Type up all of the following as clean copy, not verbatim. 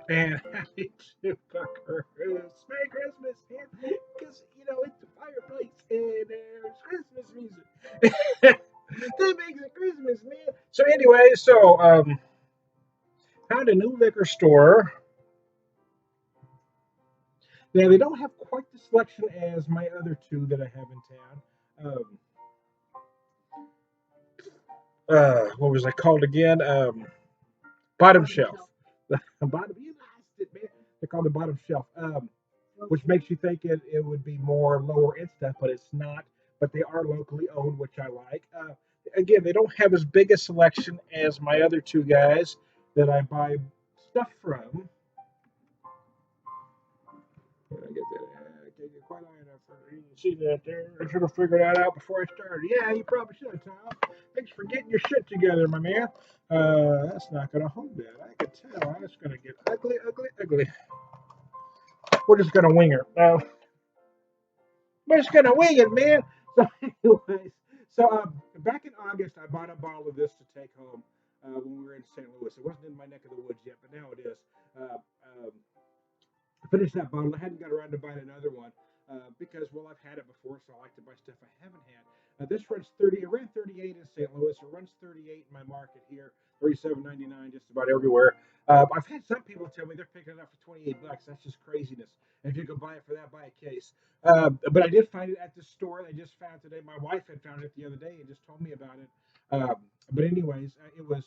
And happy to fucker. Merry Christmas, man. Because, it's the fireplace and there's Christmas music. That makes it Christmas, man. So, anyway, found a new liquor store. Now, they don't have quite the selection as my other two that I have in town. What was I called again? Bottom shelf. Bottom, you lost it, man. They're called the bottom shelf. Which makes you think it would be more lower end stuff, but it's not. But they are locally owned, which I like. Again, they don't have as big a selection as my other two guys that I buy stuff from. Did I get that? I can't get quite high enough for you to see that there. I should have figured that out before I started. Yeah, you probably should have, Tom. Thanks for getting your shit together, my man. That's not going to hold that. I could tell. It's going to get ugly, ugly, ugly. We're just going to wing her. We're just gonna wing it, man. So, anyways, back in August, I bought a bottle of this to take home when we were in St. Louis. It wasn't in my neck of the woods yet, but now it is. I finished that bottle. I hadn't got around to buying another one because, well, I've had it before, so I like to buy stuff I haven't had. This runs 30. It ran 38 in St. Louis. It runs 38 in my market here. 37.99 just about everywhere. I've had some people tell me they're picking it up for 28 bucks. That's just craziness. If you could buy it for that, buy a case. But I did find it at the store. I just found today. My wife had found it the other day and just told me about it. But anyways, it was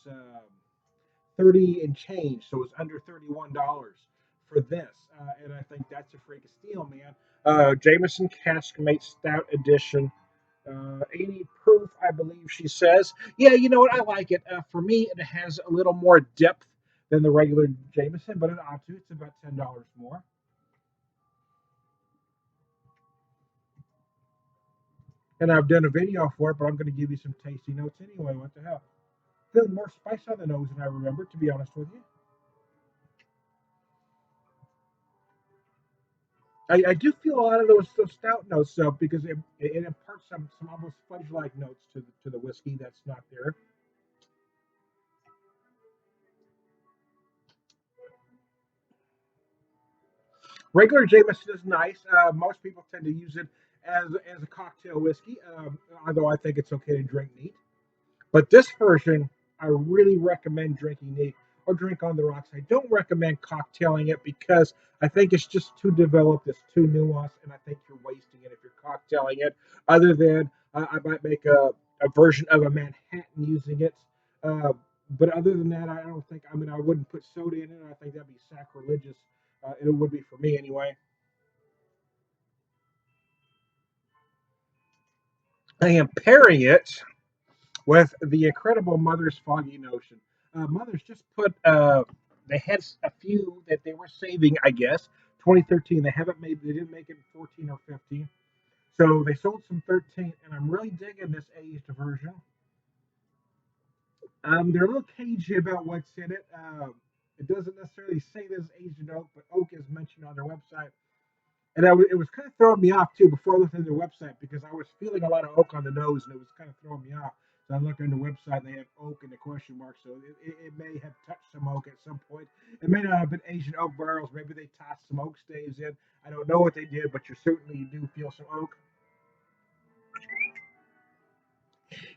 30 and change, so it's under $31 for this, and I think that's a freaking steal, man. Jameson Caskmates Stout Edition, 80 proof, I believe she says. Yeah, you know what? I like it. For me, it has a little more depth than the regular Jameson, but it ought to. It's about $10 more. And I've done a video for it, but I'm going to give you some tasty notes anyway. What the hell? Feeling more spice on the nose than I remember, to be honest with you. I do feel a lot of those stout notes though, because it imparts some almost fudge like notes to the whiskey that's not there. Regular Jameson is nice. Most people tend to use it as a cocktail whiskey, although I think it's okay to drink neat. But this version, I really recommend drinking neat or drink on the rocks. I don't recommend cocktailing it because I think it's just too developed, it's too nuanced, and I think you're wasting it if you're cocktailing it. Other than I might make a version of a Manhattan using it. Uh, but other than that, I don't think, I mean, I wouldn't put soda in it. I think that'd be sacrilegious. It would be for me anyway. I am pairing it with the incredible Mother's Foggy Notion. Mother's just put, they had a few that they were saving, I guess. 2013, they didn't make it 14 or 15. So they sold some 13, and I'm really digging this aged version. They're a little cagey about what's in it. It doesn't necessarily say there's aged oak, but oak is mentioned on their website. And it was kind of throwing me off too before I looked at their website because I was feeling a lot of oak on the nose and it was kind of throwing me off. So I looked on the website and they had oak in the question mark. So it may have touched some oak at some point. It may not have been Asian oak barrels. Maybe they tossed some oak staves in. I don't know what they did, but you do feel some oak.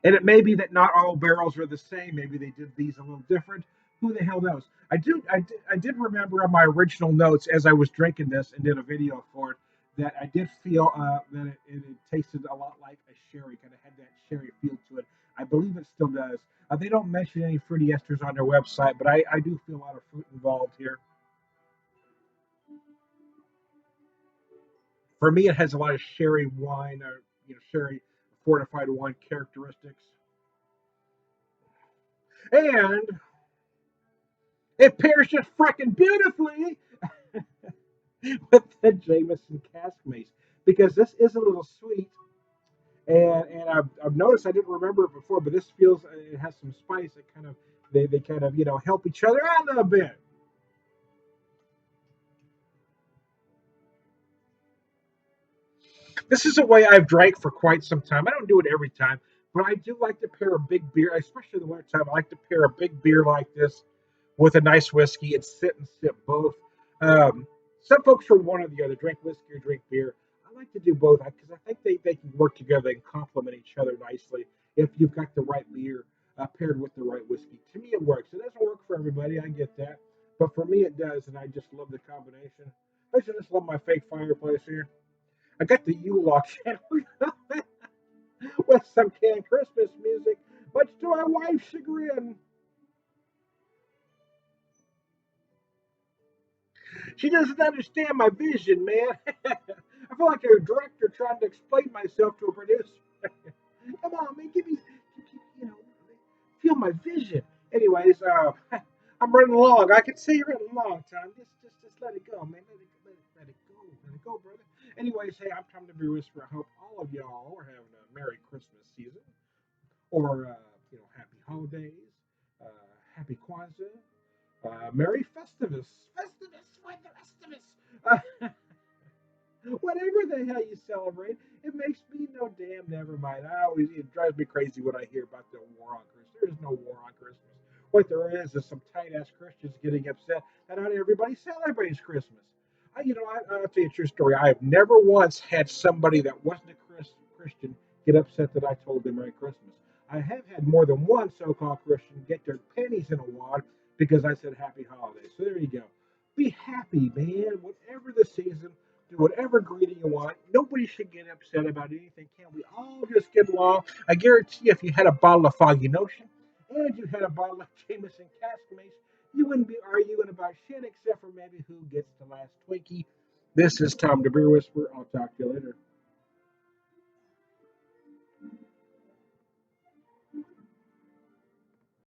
And it may be that not all barrels are the same. Maybe they did these a little different. Who the hell knows? I did remember on my original notes as I was drinking this and did a video for it that I did feel that it tasted a lot like a sherry, kind of had that sherry feel to it. I believe it still does. They don't mention any fruity esters on their website, but I do feel a lot of fruit involved here. For me, it has a lot of sherry wine or sherry fortified wine characteristics, and it pairs just freaking beautifully with the Jameson Caskmates because this is a little sweet, and I've noticed I didn't remember it before, but this feels it has some spice. It kind of they kind of help each other out a little bit. This is a way I've drank for quite some time. I don't do it every time, but I do like to pair a big beer, especially in the wintertime. I like to pair a big beer like this with a nice whiskey and sit and sip both. Um, some folks are one or the other, drink whiskey or drink beer. I like to do both because I think they can work together and complement each other nicely if you've got the right beer paired with the right whiskey. To me, it works. It doesn't work for everybody, I get that. But for me, it does, and I just love the combination. I just love my fake fireplace here. I got the Yule channel with some canned Christmas music, much to my wife's chagrin. She doesn't understand my vision, man. I feel like a director trying to explain myself to a producer. Come on, man, give me, you know, feel my vision. Anyways, I'm running along. I can see you're running along, Tom. Just let it go, man. Let it go. Let it go, brother. Anyways, hey, I'm Tom the Beer Whisperer. I hope all of y'all are having a Merry Christmas season, or Happy Holidays, uh, Happy Kwanzaa, Merry Festivus, Festivus, what the rest of us. Whatever the hell you celebrate, it makes me no damn never mind. It drives me crazy when I hear about the war on Christmas. There is no war on Christmas. What there is some tight ass Christians getting upset that not everybody celebrates Christmas. I'll tell you a true story. I have never once had somebody that wasn't a Christian get upset that I told them Merry Christmas. I have had more than one so-called Christian get their pennies in a wad because I said Happy Holidays. So there you go. Be happy, man. Whatever the season, do whatever greeting you want. Nobody should get upset about anything. Can we all just get along? I guarantee you, if you had a bottle of Foggy Notion and you had a bottle of Jameson Caskmates, you wouldn't be arguing about shit except for maybe who gets the last Twinkie. This is Tom the Beer Whisperer. I'll talk to you later.